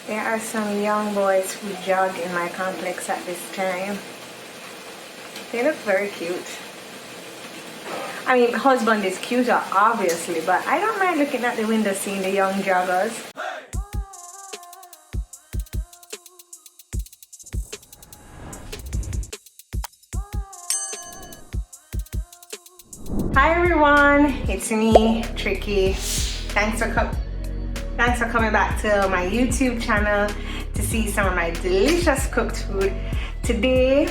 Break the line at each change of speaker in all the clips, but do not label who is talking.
There are some young boys who jog in my complex at this time. They look very cute. I mean, husband is cuter, obviously, but I don't mind looking at the window seeing the young joggers. Hi everyone, it's me, Traci. Thanks for coming back to my YouTube channel to see some of my delicious cooked food. Today,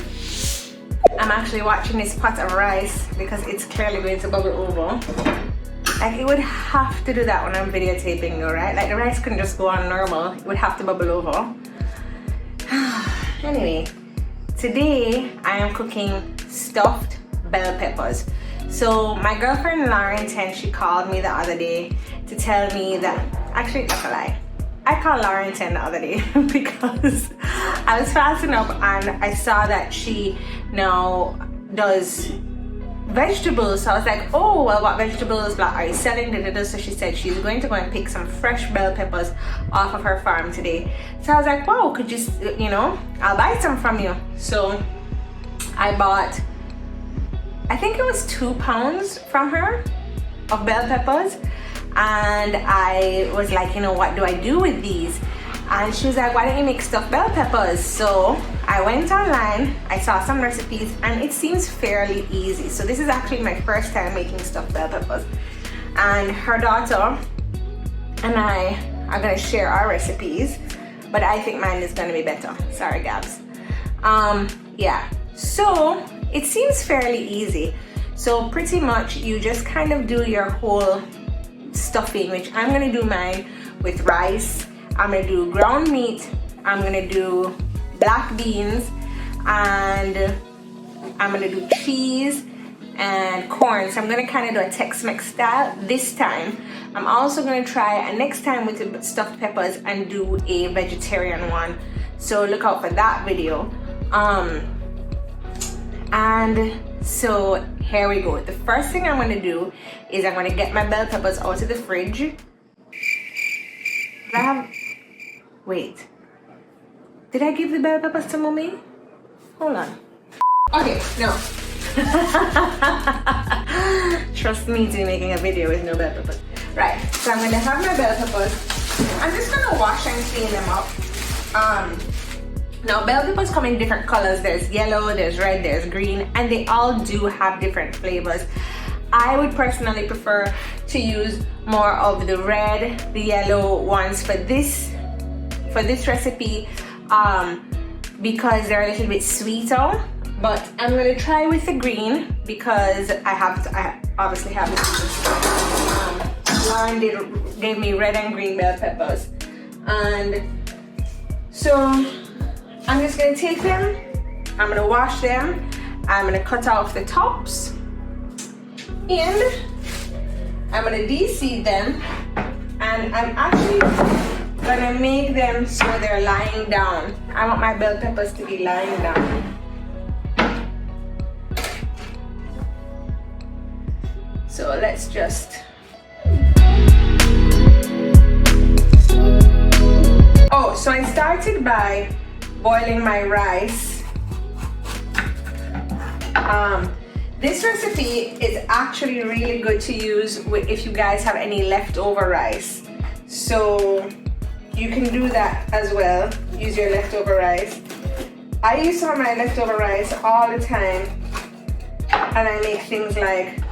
I'm actually watching this pot of rice because it's clearly going to bubble over. Like, it would have to do that when I'm videotaping though, right? Like, the rice couldn't just go on normal. It would have to bubble over. Anyway, today I am cooking stuffed bell peppers. So my girlfriend Lauren, she called me the other day to tell me that, actually that's a lie. I called Lauren the other day because I was fasting up and I saw that she now does vegetables. So I was like, oh, well, what vegetables are you selling? So she said she's going to go and pick some fresh bell peppers off of her farm today. So I was like, wow, could you, I'll buy some from you. So I bought, I think it was 2 pounds from her of bell peppers. And I was like, what do I do with these? And she was like, why don't you make stuffed bell peppers? So I went online, I saw some recipes, and it seems fairly easy. So this is actually my first time making stuffed bell peppers. And her daughter and I are gonna share our recipes, but I think mine is gonna be better. Sorry, Gabs. Yeah, so it seems fairly easy. So pretty much you just kind of do your whole stuffing, which I'm gonna do mine with rice. I'm gonna do ground meat, I'm gonna do black beans, and I'm gonna do cheese and corn. So I'm gonna kind of do a Tex-Mex style this time. I'm also gonna try next time with the stuffed peppers and do a vegetarian one. So look out for that video. And so here we go. The first thing I'm gonna do is I'm gonna get my bell peppers out of the fridge. Wait, did I give the bell peppers to mommy? Hold on. Okay, no. Trust me to be making a video with no bell peppers. Right, so I'm gonna have my bell peppers. I'm just gonna wash and clean them up. Now, bell peppers come in different colors. There's yellow, there's red, there's green, and they all do have different flavors. I would personally prefer to use more of the red, the yellow ones for this recipe because they're a little bit sweeter. But I'm gonna try with the green because I obviously have this. Lauren gave me red and green bell peppers, and so I'm just gonna take them, I'm gonna wash them, I'm gonna cut off the tops, and I'm gonna de-seed them, and I'm actually gonna make them so they're lying down. I want my bell peppers to be lying down. So let's just... Oh, so I started by boiling my rice. This recipe is actually really good to use if you guys have any leftover rice. So you can do that as well. Use your leftover rice. I use some of my leftover rice all the time, and I make things like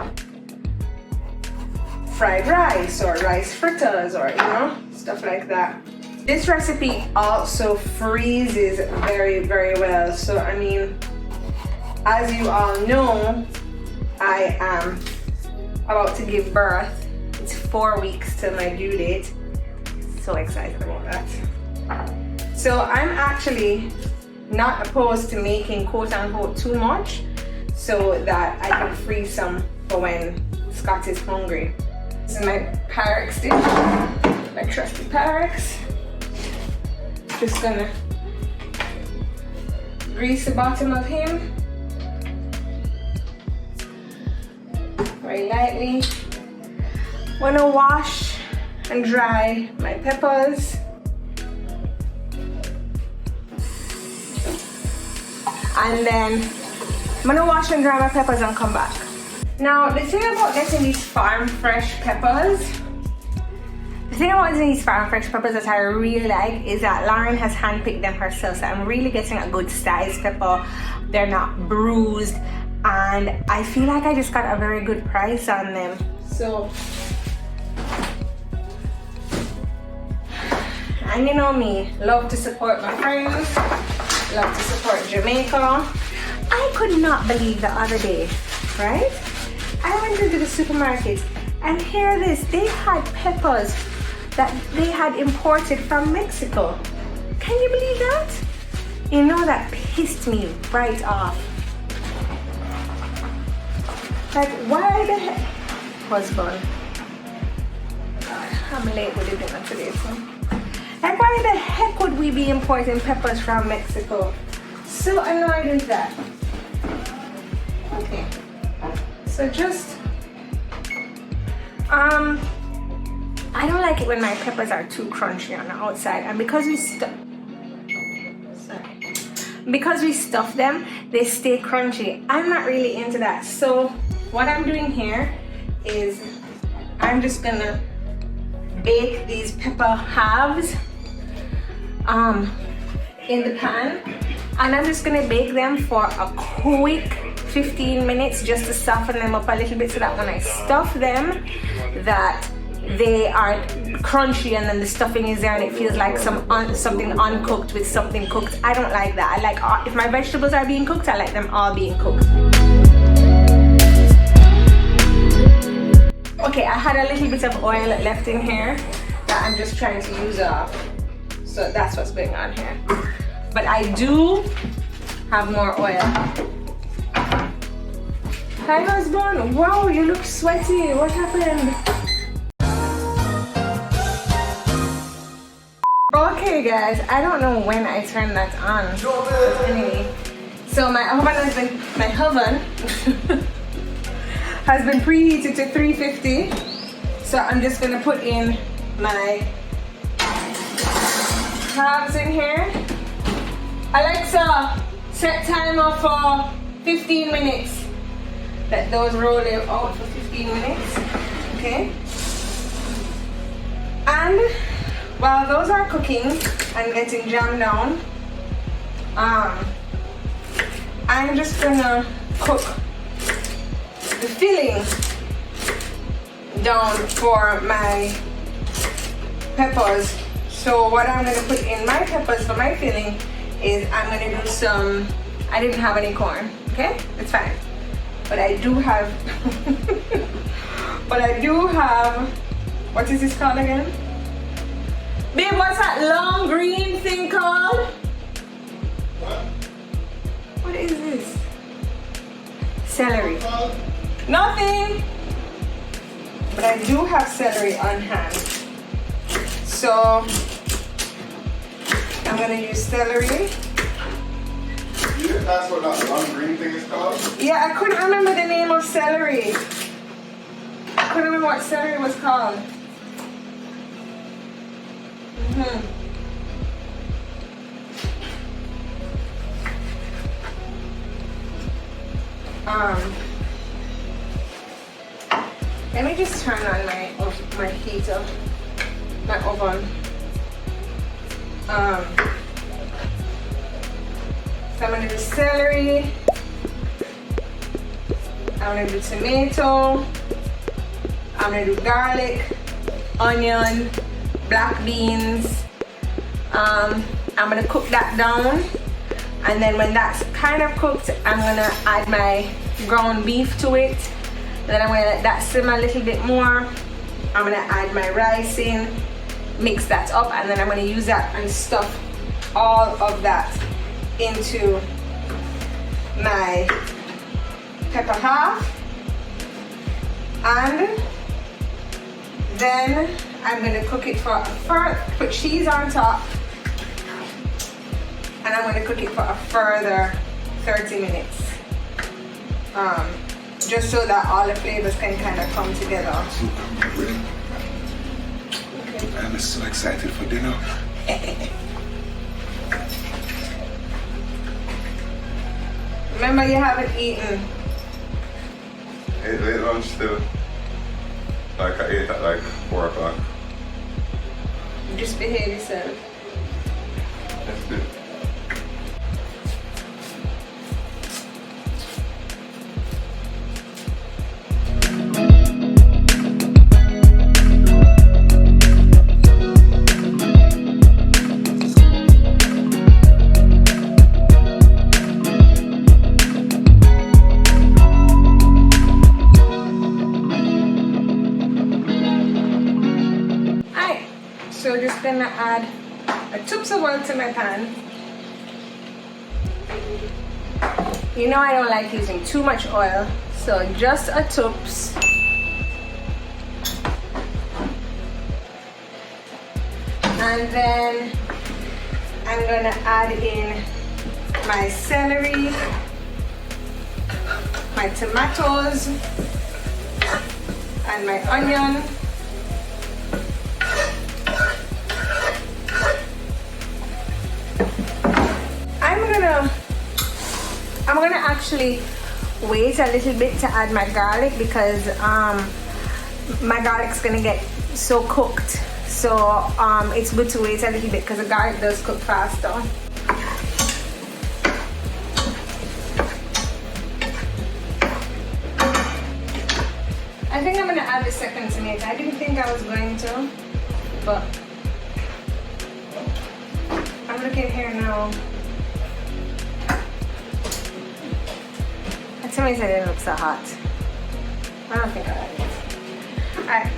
fried rice or rice fritters or stuff like that. This recipe also freezes very, very well. So I mean, as you all know, I am about to give birth. It's 4 weeks till my due date. So excited about that. So I'm actually not opposed to making quote unquote too much so that I can freeze some for when Scott is hungry. This is my Henriques dish, my trusty Henriques. Just gonna grease the bottom of him very lightly. Wanna wash and dry my peppers. And then I'm gonna wash and dry my peppers and come back. Now, the thing about getting these farm fresh peppers, that I really like is that Lauren has handpicked them herself. So I'm really getting a good size pepper. They're not bruised. And I feel like I just got a very good price on them. So, and you know me, love to support my friends, love to support Jamaica. I could not believe the other day, right? I went into the supermarket and hear this, they had peppers that they had imported from Mexico. Can you believe that? You know, that pissed me right off. Like, why the heck? Husband. God, I'm late with the dinner today, so. Like, why the heck would we be importing peppers from Mexico? So annoyed with that. Okay. So just, I don't like it when my peppers are too crunchy on the outside, and because we stuff them, they stay crunchy. I'm not really into that. So what I'm doing here is I'm just gonna bake these pepper halves in the pan, and I'm just gonna bake them for a quick 15 minutes just to soften them up a little bit, so that when I stuff them, that they are crunchy and then the stuffing is there and it feels like something uncooked with something cooked. I don't like that. I like, if my vegetables are being cooked, I like them all being cooked. Okay, I had a little bit of oil left in here that I'm just trying to use up. So that's what's going on here. But I do have more oil. Hi husband, wow, you look sweaty. What happened? Okay guys, I don't know when I turned that on. Anyway, so my oven has been preheated to 350. So I'm just gonna put in my halves in here. Alexa, set timer for 15 minutes. Let those roll out for 15 minutes. Okay. And while those are cooking and getting jammed down, I'm just gonna cook the filling down for my peppers. So what I'm gonna put in my peppers for my filling is I'm gonna do some, I didn't have any corn, okay? It's fine. But I do have, what is this called again? Babe, what's that long green thing called? What? What is this? Celery. Nothing. But I do have celery on hand. So I'm gonna use celery.
Yeah, that's what that long green thing is called?
Yeah, I couldn't remember the name of celery. I couldn't remember what celery was called. Let me just turn on my heater, my oven. So I'm gonna do celery. I'm gonna do tomato. I'm gonna do garlic, onion, black beans. I'm gonna cook that down, and then when that's kind of cooked, I'm gonna add my ground beef to it. Then I'm gonna let that simmer a little bit more. I'm gonna add my rice in, mix that up, and then I'm gonna use that and stuff all of that into my pepper half. And then I'm gonna cook it for put cheese on top, and I'm gonna cook it for a further 30 minutes. Just so that all the flavors can kind of come together.
Okay. I'm so excited for dinner.
Remember, you haven't eaten.
Ate late lunch still. Like I ate at like 4 o'clock.
Just behave yourself.
That's good.
So just gonna add a toops of oil to my pan. You know I don't like using too much oil, so just a toops. And then I'm gonna add in my celery, my tomatoes, and my onion. I'm gonna actually wait a little bit to add my garlic because my garlic's gonna get so cooked. So it's good to wait a little bit because the garlic does cook faster. I think I'm gonna add the second tomato. I didn't think I was going to, but I'm looking here now. The tomato didn't look so hot. I don't think I like it. Alright.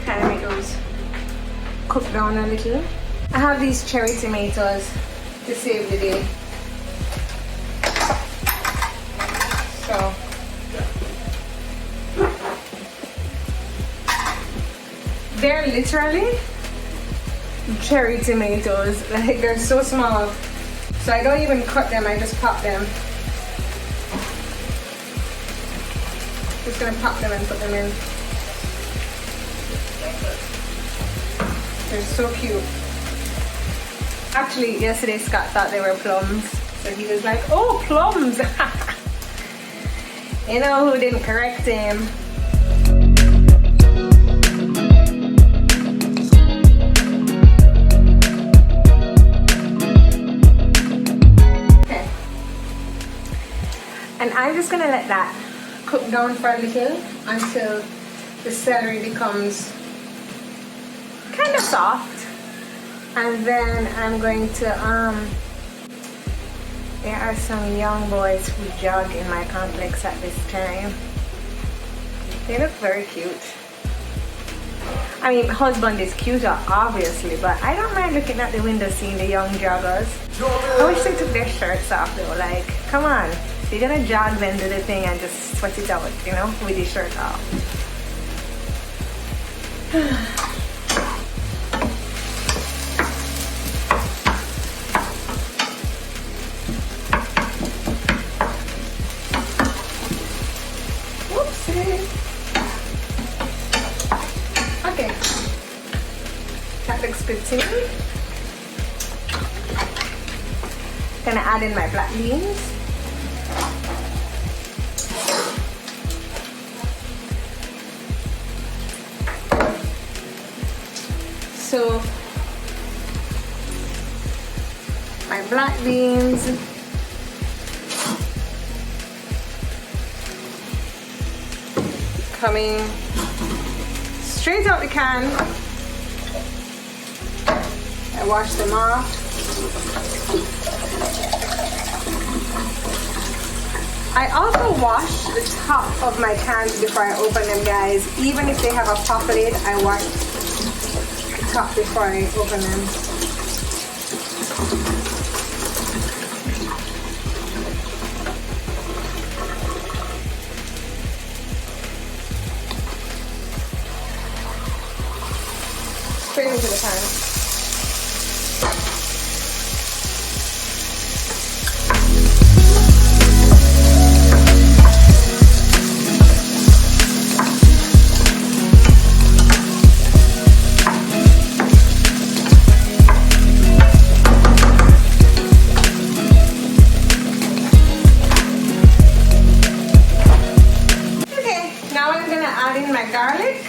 Kind of make those cook down a little. I have these cherry tomatoes to save the day. So they're literally cherry tomatoes. Like they're so small. So I don't even cut them, I just pop them. Just gonna pop them and put them in. They're so cute. Actually, yesterday Scott thought they were plums. So he was like, oh, plums! You know who didn't correct him? Okay. And I'm just gonna let that cook down for a little until the celery becomes kind of soft. And then I'm going to there are some young boys who jog in my complex at this time. They look very cute. I mean, husband is cuter obviously, but I don't mind looking at the window seeing the young joggers. I wish they took their shirts off though. Like, come on, so you're gonna jog, then do the thing and just sweat it out, you know, with your shirt off. Okay, that looks good to me. Gonna add in my black beans. So my black beans. Coming straight out the can. I wash them off. I also wash the top of my cans before I open them, guys. Even if they have a pop lid, I wash the top before I open them. Straight into the pan. garlic.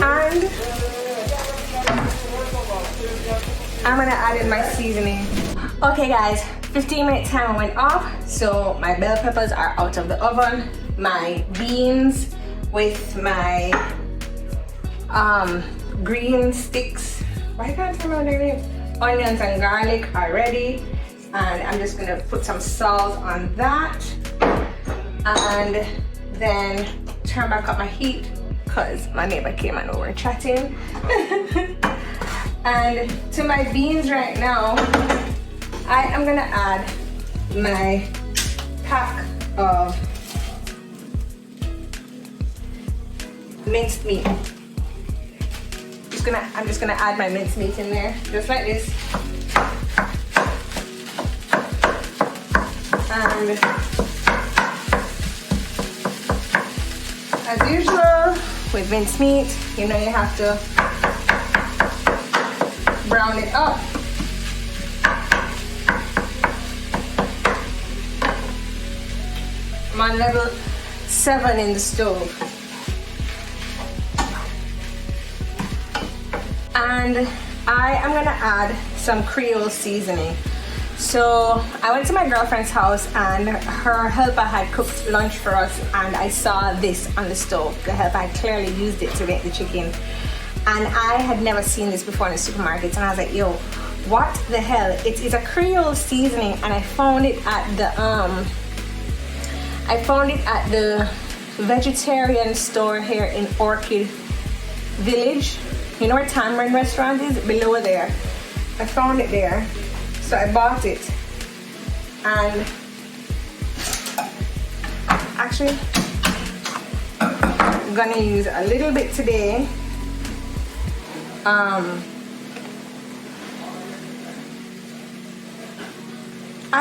And I'm gonna add in my seasoning. Okay guys, 15-minute timer went off, so my bell peppers are out of the oven. My beans with my green sticks, why can't I remember their name? Onions and garlic are ready, and I'm just gonna put some salt on that and then turn back up my heat because my neighbor came and we were chatting. And to my beans right now, I am gonna add my pack of minced meat. I'm just gonna add my minced meat in there, just like this. And as usual with minced meat, you know you have to brown it up. I'm on level 7 in the stove. And I am gonna add some Creole seasoning. So I went to my girlfriend's house and her helper had cooked lunch for us, and I saw this on the stove. The helper had clearly used it to make the chicken, and I had never seen this before in the supermarket, and I was like, yo, what the hell? It is a Creole seasoning, and I found it at the vegetarian store here in Orchid Village. You know where Tamarind restaurant is? Below there. I found it there, so I bought it. And actually, I'm gonna use a little bit today. I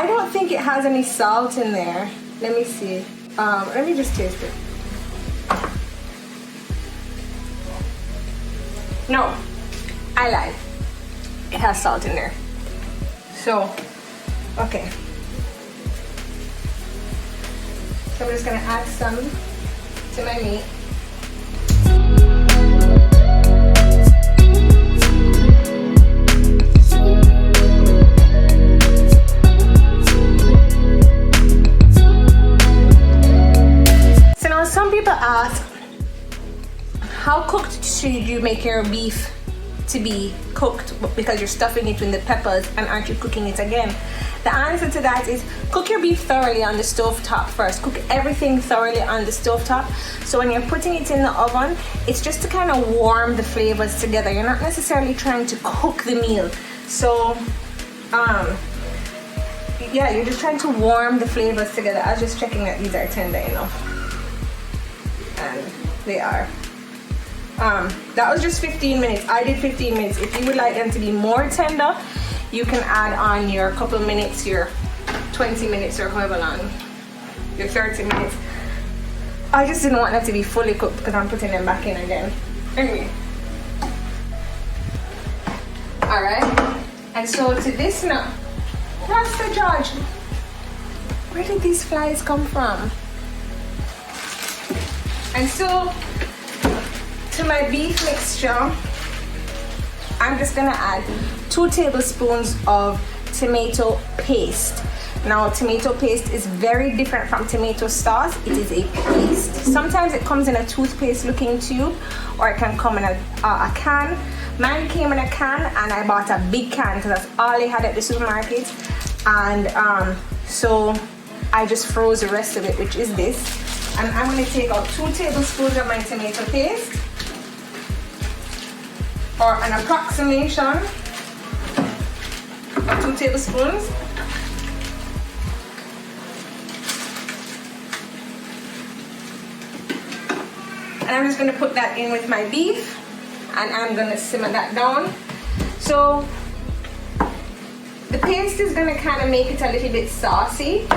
don't think it has any salt in there. Let me see. Let me just taste it. No, I lied. It has salt in there. So, okay. So I'm just gonna add some to my meat. So now some people ask, how cooked should you make your beef to be cooked, because you're stuffing it with the peppers and aren't you cooking it again? The answer to that is cook your beef thoroughly on the stove top first. Cook everything thoroughly on the stove top. So when you're putting it in the oven, it's just to kind of warm the flavors together. You're not necessarily trying to cook the meal. So yeah, you're just trying to warm the flavors together. I was just checking that these are tender enough, and they are. That was just 15 minutes. I did 15 minutes. If you would like them to be more tender, you can add on your couple minutes, your 20 minutes or however long, your 30 minutes. I just didn't want them to be fully cooked because I'm putting them back in again. Anyway. Alright. And so to this now, Master George, where did these flies come from? And so to my beef mixture, I'm just gonna add 2 tablespoons of tomato paste. Now, tomato paste is very different from tomato sauce. It is a paste. Sometimes it comes in a toothpaste looking tube, or it can come in a can. Mine came in a can, and I bought a big can because that's all they had at the supermarket. And so I just froze the rest of it, which is this. And I'm gonna take out 2 tablespoons of my tomato paste, or an approximation of 2 tablespoons. And I'm just gonna put that in with my beef, and I'm gonna simmer that down. So the paste is gonna kind of make it a little bit saucy,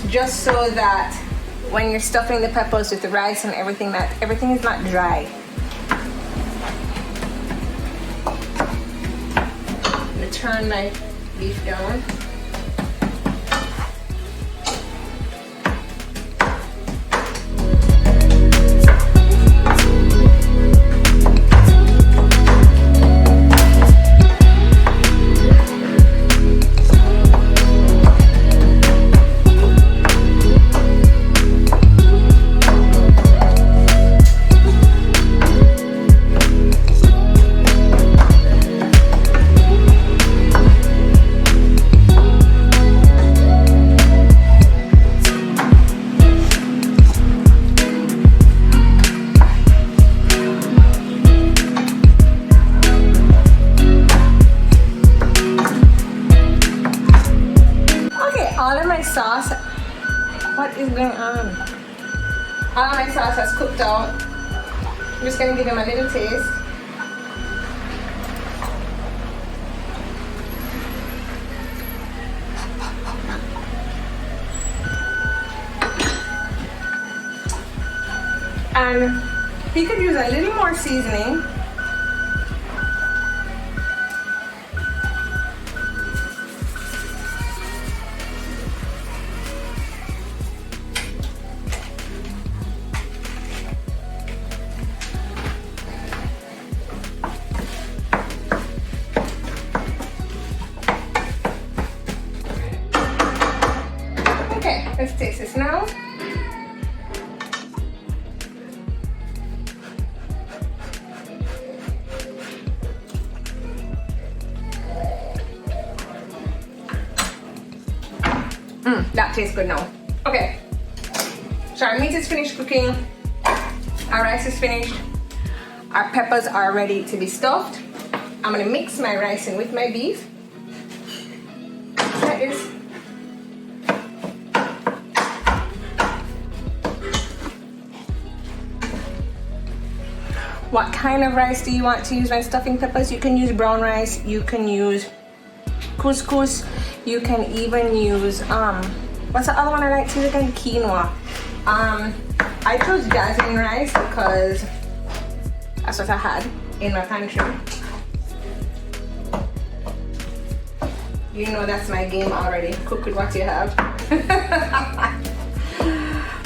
just so that when you're stuffing the peppers with the rice and everything, that everything is not dry. turn my beef down. Sauce, what is going on? All of my sauce has cooked out. I'm just gonna give him a little taste. And he could use a little more seasoning. Let's taste this now. That tastes good now. Okay, so our meat is finished cooking. Our rice is finished. Our peppers are ready to be stuffed. I'm gonna mix my rice in with my beef. That is what kind of rice do you want to use when stuffing peppers? You can use brown rice, you can use couscous, you can even use what's the other one I like to use again? Quinoa. I chose jasmine rice because that's what I had in my pantry. You know that's my game already. Cook with what you have.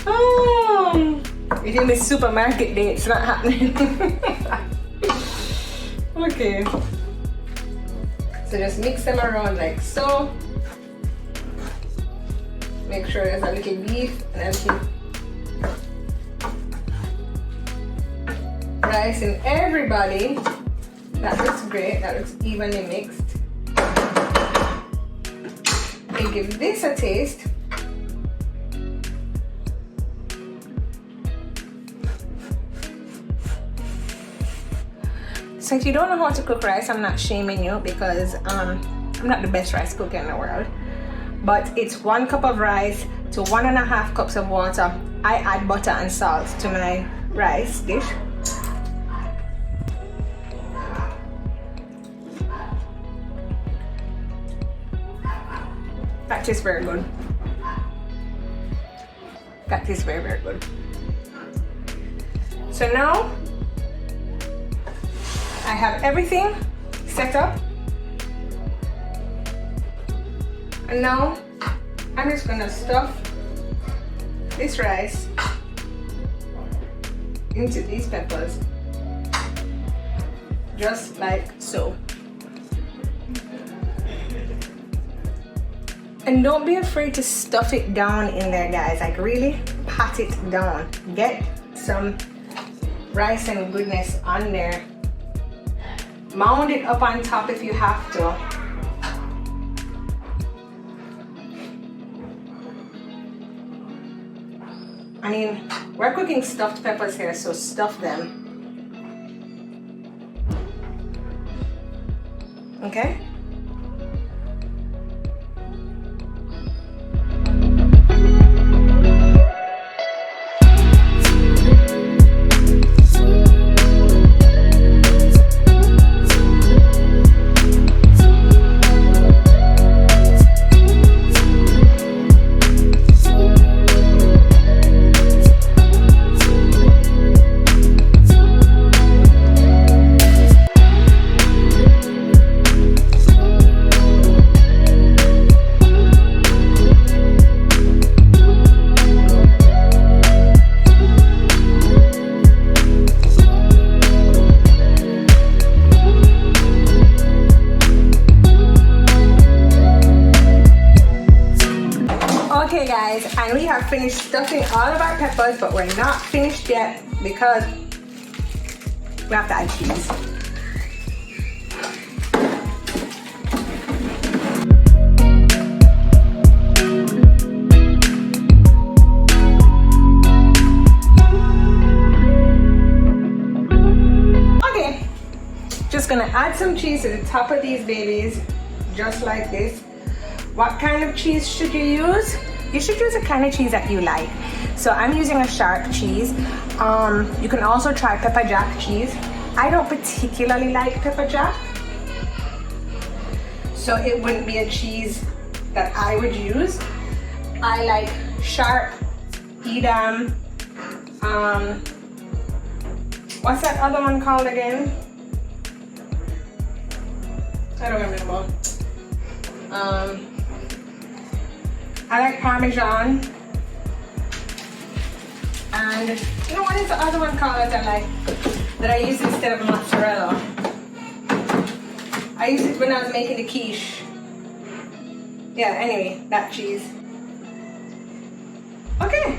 Oh. We did the supermarket day, it's not happening. Okay. So just mix them around like so. Make sure there's a little beef and a little rice in everybody. That looks great, that looks evenly mixed. And give this a taste. So if you don't know how to cook rice, I'm not shaming you because I'm not the best rice cooker in the world. But it's 1 cup of rice to 1.5 cups of water. I add butter and salt to my rice dish. That tastes very good. That tastes very, very good. So now I have everything set up. And now I'm just gonna stuff this rice into these peppers, just like so. And don't be afraid to stuff it down in there, guys. Like really pat it down. Get some rice and goodness on there. Mound it up on top if you have to. I mean, we're cooking stuffed peppers here, so stuff them. Okay? have finished stuffing all of our peppers, but we're not finished yet because we have to add cheese. Okay, just gonna add some cheese to the top of these babies, just like this. What kind of cheese should you use? You should use the kind of cheese that you like. So I'm using a sharp cheese. You can also try pepper jack cheese. I don't particularly like pepper jack, so it wouldn't be a cheese that I would use. I like sharp, Edam, what's that other one called again? I don't remember. I like Parmesan. And you know what is the other one called that I like, that I use instead of mozzarella? I used it when I was making the quiche. Yeah, anyway, that cheese. Okay.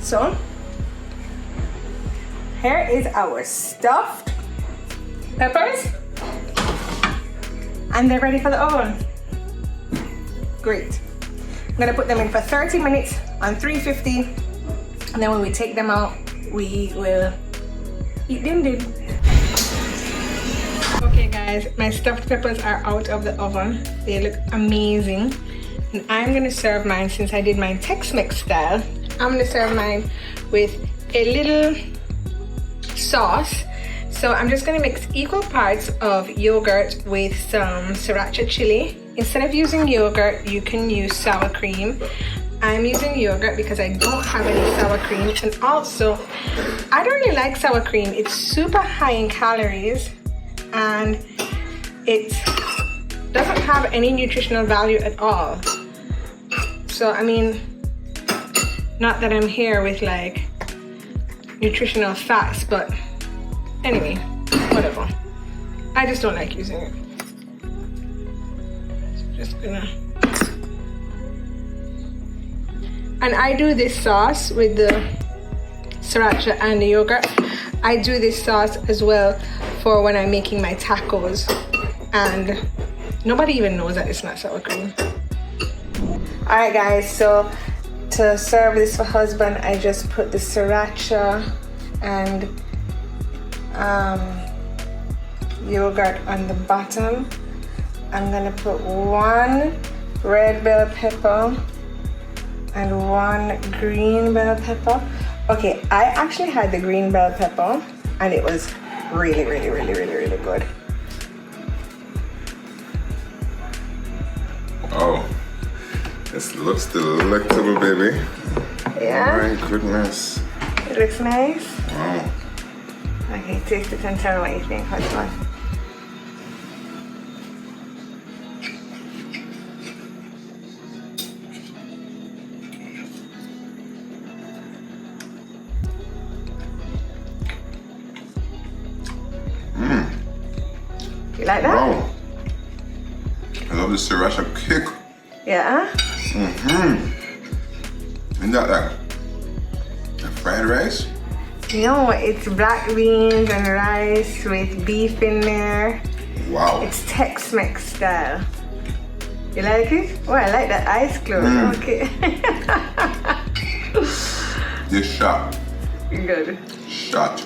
So, here is our stuffed peppers. And they're ready for the oven. Great. I'm gonna put them in for 30 minutes on 350, and then when we take them out, we will eat them. Okay guys, my stuffed peppers are out of the oven. They look amazing. And I'm gonna serve mine, since I did mine Tex-Mex style, I'm gonna serve mine with a little sauce. So I'm just gonna mix equal parts of yogurt with some Saracha chili. Instead of using yogurt, you can use sour cream. I'm using yogurt because I don't have any sour cream. And also, I don't really like sour cream. It's super high in calories and it doesn't have any nutritional value at all. So, I mean, not that I'm here with like nutritional facts, but anyway, whatever. I just don't like using it. So just gonna... And I do this sauce with the Saracha and the yogurt. I do this sauce as well for when I'm making my tacos. And nobody even knows that it's not sour cream. Alright guys, so to serve this for husband, I just put the Saracha and yogurt on the bottom. I'm gonna put 1 red bell pepper and 1 green bell pepper. Okay, I actually had the green bell pepper and it was really good.
Oh, this looks delectable, baby.
Yeah?
Oh my goodness.
It looks nice.
Wow.
Okay, taste it and tell me what you think. How's it? You like that?
Wow. I love the Saracha kick.
Yeah?
And that fried rice?
No, it's black beans and rice with beef in there.
Wow.
It's Tex-Mex style. You like it? Oh, I like that eyes closed. Okay.
This shot.
Good.
Shot.